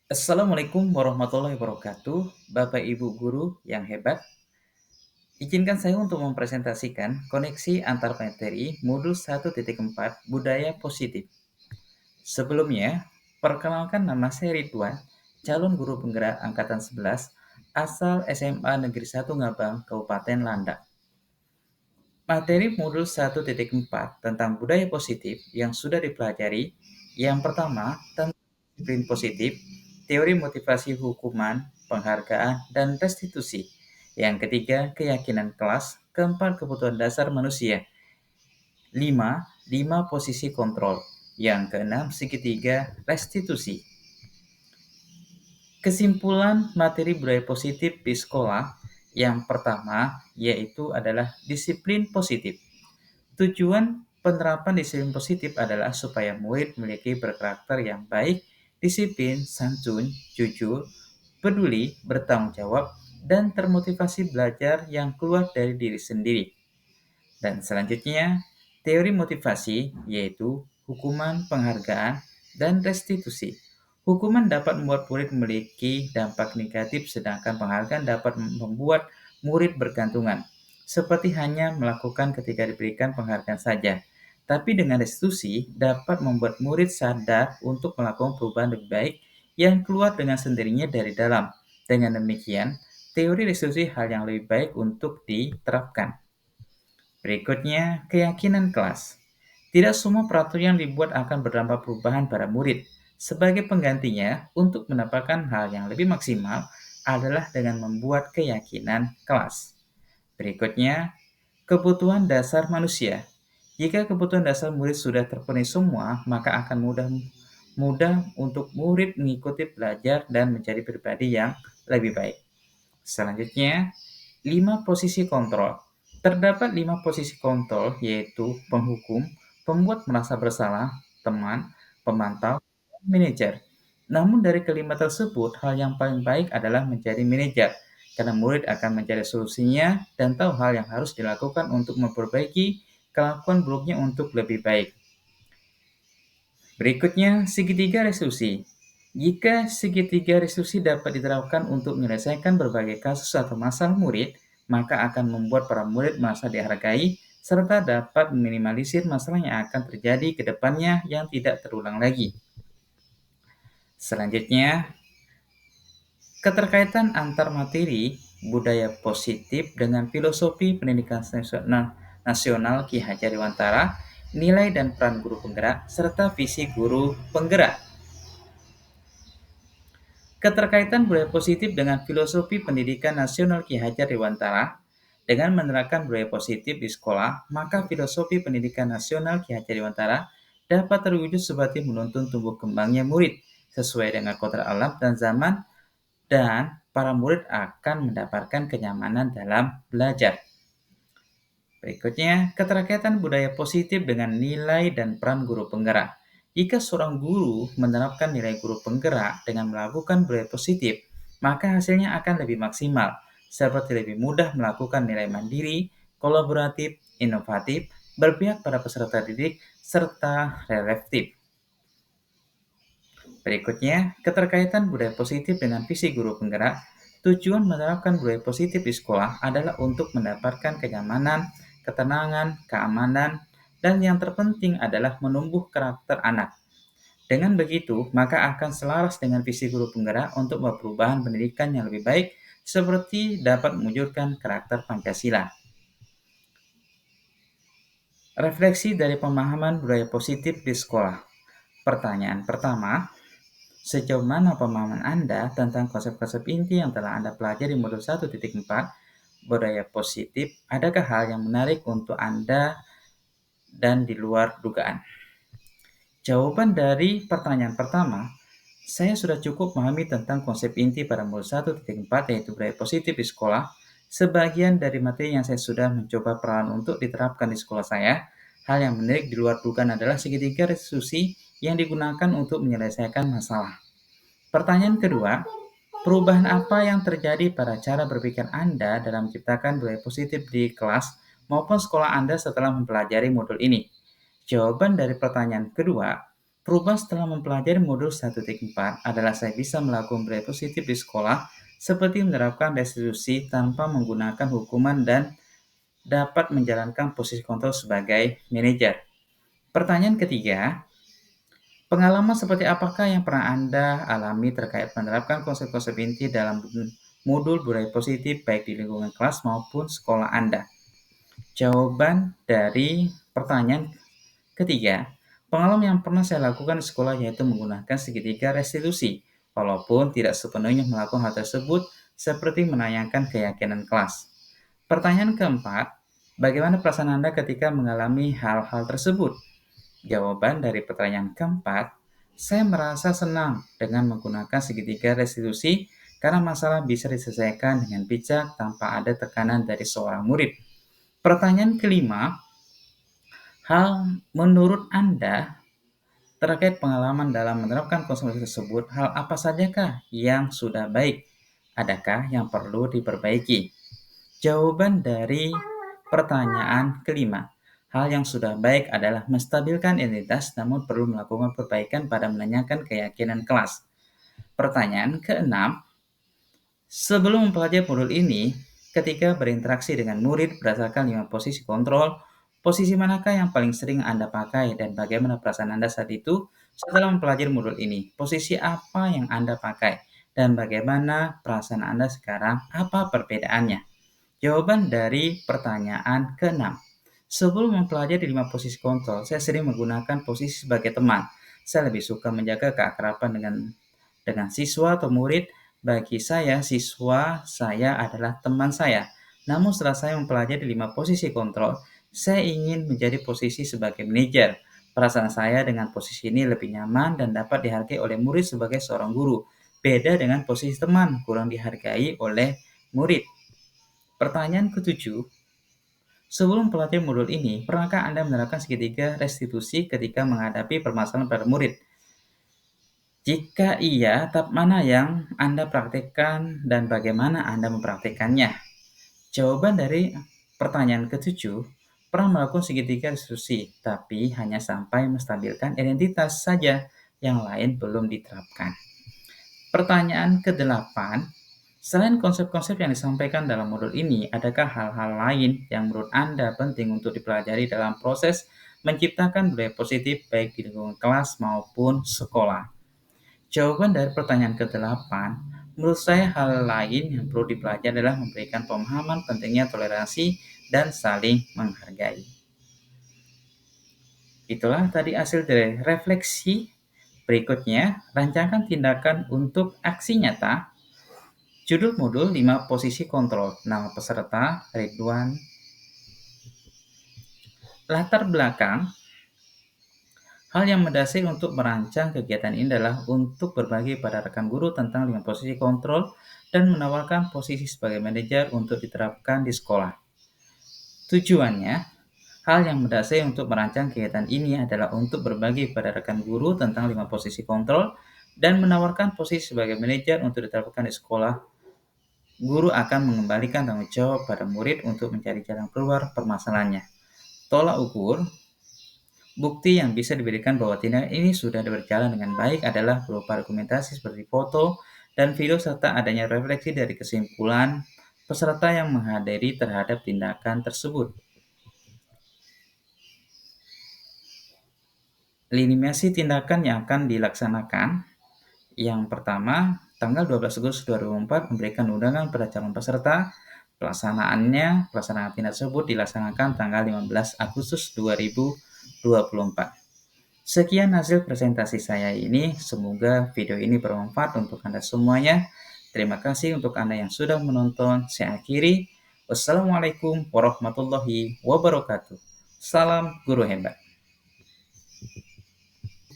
Assalamualaikum warahmatullahi wabarakatuh, Bapak Ibu guru yang hebat. Izinkan saya untuk mempresentasikan koneksi antar materi modul 1.4 Budaya Positif. Sebelumnya, perkenalkan nama saya Ridwan, calon guru penggerak angkatan 11 asal SMA Negeri 1 Ngabang, Kabupaten Landak. Materi modul 1.4 tentang budaya positif yang sudah dipelajari, yang pertama tentang disiplin positif, teori motivasi hukuman, penghargaan, dan restitusi. Yang ketiga, keyakinan kelas. Keempat, kebutuhan dasar manusia. Lima posisi kontrol. Yang keenam, segitiga restitusi. Kesimpulan materi budaya positif di sekolah yang pertama yaitu adalah disiplin positif. Tujuan penerapan disiplin positif adalah supaya murid memiliki berkarakter yang baik, disiplin, santun, jujur, peduli, bertanggung jawab, dan termotivasi belajar yang keluar dari diri sendiri. Dan selanjutnya, teori motivasi yaitu hukuman, penghargaan, dan restitusi. Hukuman dapat membuat murid memiliki dampak negatif, sedangkan penghargaan dapat membuat murid bergantungan, seperti hanya melakukan ketika diberikan penghargaan saja. Tapi dengan restitusi dapat membuat murid sadar untuk melakukan perubahan lebih baik yang keluar dengan sendirinya dari dalam. Dengan demikian, teori restitusi hal yang lebih baik untuk diterapkan. Berikutnya, keyakinan kelas. Tidak semua peraturan yang dibuat akan berdampak perubahan pada murid. Sebagai penggantinya, untuk mendapatkan hal yang lebih maksimal adalah dengan membuat keyakinan kelas. Berikutnya, kebutuhan dasar manusia. Jika kebutuhan dasar murid sudah terpenuhi semua, maka akan mudah untuk murid mengikuti belajar dan menjadi pribadi yang lebih baik. Selanjutnya, 5 posisi kontrol. Terdapat 5 posisi kontrol, yaitu penghukum, pembuat merasa bersalah, teman, pemantau, dan manajer. Namun dari kelima tersebut, hal yang paling baik adalah menjadi manajer, karena murid akan mencari solusinya dan tahu hal yang harus dilakukan untuk memperbaiki kelakuan buruknya untuk lebih baik. Berikutnya, segitiga resolusi. Jika segitiga resolusi dapat diterapkan untuk menyelesaikan berbagai kasus atau masalah murid, maka akan membuat para murid merasa dihargai serta dapat meminimalisir masalah yang akan terjadi ke depannya yang tidak terulang lagi. Selanjutnya, keterkaitan antar materi budaya positif dengan filosofi pendidikan nasional Ki Hajar Dewantara, nilai dan peran guru penggerak, serta visi guru penggerak. Keterkaitan budaya positif dengan filosofi pendidikan nasional Ki Hajar Dewantara. Dengan menerapkan budaya positif di sekolah, maka filosofi pendidikan nasional Ki Hajar Dewantara dapat terwujud seperti menuntun tumbuh kembangnya murid sesuai dengan kodrat alam dan zaman, dan para murid akan mendapatkan kenyamanan dalam belajar. Berikutnya, keterkaitan budaya positif dengan nilai dan peran guru penggerak. Jika seorang guru menerapkan nilai guru penggerak dengan melakukan budaya positif, maka hasilnya akan lebih maksimal, seperti lebih mudah melakukan nilai mandiri, kolaboratif, inovatif, berpihak pada peserta didik, serta reflektif. Berikutnya, keterkaitan budaya positif dengan visi guru penggerak. Tujuan menerapkan budaya positif di sekolah adalah untuk mendapatkan kenyamanan, ketenangan, keamanan, dan yang terpenting adalah menumbuh karakter anak. Dengan begitu, maka akan selaras dengan visi guru penggerak untuk perubahan pendidikan yang lebih baik, seperti dapat mewujudkan karakter Pancasila. Refleksi dari pemahaman budaya positif di sekolah. Pertanyaan pertama, sejauh mana pemahaman Anda tentang konsep-konsep inti yang telah Anda pelajari di modul 1.4 budaya positif? Adakah hal yang menarik untuk Anda dan di luar dugaan? Jawaban dari pertanyaan pertama, saya sudah cukup memahami tentang konsep inti pada modul 1.4 yaitu budaya positif di sekolah. Sebagian dari materi yang saya sudah mencoba peran untuk diterapkan di sekolah saya. Hal yang menarik di luar dugaan adalah segitiga restitusi yang digunakan untuk menyelesaikan masalah. Pertanyaan kedua, perubahan apa yang terjadi pada cara berpikir Anda dalam menciptakan budaya positif di kelas maupun sekolah Anda setelah mempelajari modul ini? Jawaban dari pertanyaan kedua, Perubahan setelah mempelajari modul 1.4 adalah saya bisa melakukan budaya positif di sekolah seperti menerapkan restitusi tanpa menggunakan hukuman dan dapat menjalankan posisi kontrol sebagai manajer. Pertanyaan ketiga, pengalaman seperti apakah yang pernah Anda alami terkait menerapkan konsep-konsep inti dalam modul budaya positif baik di lingkungan kelas maupun sekolah Anda? Jawaban dari pertanyaan ketiga, pengalaman yang pernah saya lakukan di sekolah yaitu menggunakan segitiga restitusi, walaupun tidak sepenuhnya melakukan hal tersebut seperti menanyakan keyakinan kelas. Pertanyaan keempat, bagaimana perasaan Anda ketika mengalami hal-hal tersebut? Jawaban dari pertanyaan keempat, saya merasa senang dengan menggunakan segitiga restitusi karena masalah bisa diselesaikan dengan bijak tanpa ada tekanan dari seorang murid. Pertanyaan kelima, hal menurut Anda terkait pengalaman dalam menerapkan konsep tersebut, hal apa sajakah yang sudah baik? Adakah yang perlu diperbaiki? Jawaban dari pertanyaan kelima, hal yang sudah baik adalah menstabilkan identitas namun perlu melakukan perbaikan pada menanyakan keyakinan kelas. Pertanyaan keenam, sebelum mempelajari modul ini, ketika berinteraksi dengan murid berdasarkan 5 posisi kontrol, posisi manakah yang paling sering Anda pakai dan bagaimana perasaan Anda saat itu setelah mempelajari modul ini? Posisi apa yang Anda pakai dan bagaimana perasaan Anda sekarang? Apa perbedaannya? Jawaban dari pertanyaan ke-6. Sebelum mempelajari 5 posisi kontrol, saya sering menggunakan posisi sebagai teman. Saya lebih suka menjaga keakraban dengan siswa atau murid. Bagi saya, siswa saya adalah teman saya. Namun setelah saya mempelajari 5 posisi kontrol, saya ingin menjadi posisi sebagai manajer. Perasaan saya dengan posisi ini lebih nyaman dan dapat dihargai oleh murid sebagai seorang guru. Beda dengan posisi teman, kurang dihargai oleh murid. Pertanyaan ketujuh, sebelum pelatihan modul ini, pernahkah Anda menerapkan segitiga restitusi ketika menghadapi permasalahan pada murid? Jika iya, tahap mana yang Anda praktikkan dan bagaimana Anda mempraktikkannya? Jawaban dari pertanyaan ketujuh, pernah melakukan segitiga restitusi, tapi hanya sampai menstabilkan identitas saja, yang lain belum diterapkan. Pertanyaan ke-8, selain konsep-konsep yang disampaikan dalam modul ini, adakah hal-hal lain yang menurut Anda penting untuk dipelajari dalam proses menciptakan budaya positif baik di lingkungan kelas maupun sekolah? Jawaban dari pertanyaan ke-8, menurut saya hal lain yang perlu dipelajari adalah memberikan pemahaman pentingnya toleransi dan saling menghargai. Itulah tadi hasil dari refleksi. Berikutnya, rancangkan tindakan untuk aksi nyata. Judul modul 5 posisi kontrol. Nama peserta Ridwan. Latar belakang. Hal yang mendasari untuk merancang kegiatan ini adalah untuk berbagi pada rekan guru tentang 5 posisi kontrol dan menawarkan posisi sebagai manajer untuk diterapkan di sekolah. Tujuannya, hal yang mendasari untuk merancang kegiatan ini adalah untuk berbagi pada rekan guru tentang 5 posisi kontrol dan menawarkan posisi sebagai manajer untuk diterapkan di sekolah. Guru akan mengembalikan tanggung jawab pada murid untuk mencari jalan keluar permasalahannya. Tolak ukur, bukti yang bisa diberikan bahwa tindakan ini sudah berjalan dengan baik adalah berupa dokumentasi seperti foto dan video serta adanya refleksi dari kesimpulan peserta yang menghadiri terhadap tindakan tersebut. Eliminasi tindakan yang akan dilaksanakan. Yang pertama, tanggal 12 Agustus 2004 memberikan undangan pada calon peserta. Pelaksanaan tindak tersebut dilaksanakan tanggal 15 Agustus 2024. Sekian hasil presentasi saya ini. Semoga video ini bermanfaat untuk Anda semuanya. Terima kasih untuk Anda yang sudah menonton. Saya akhiri. Wassalamualaikum warahmatullahi wabarakatuh. Salam guru hebat.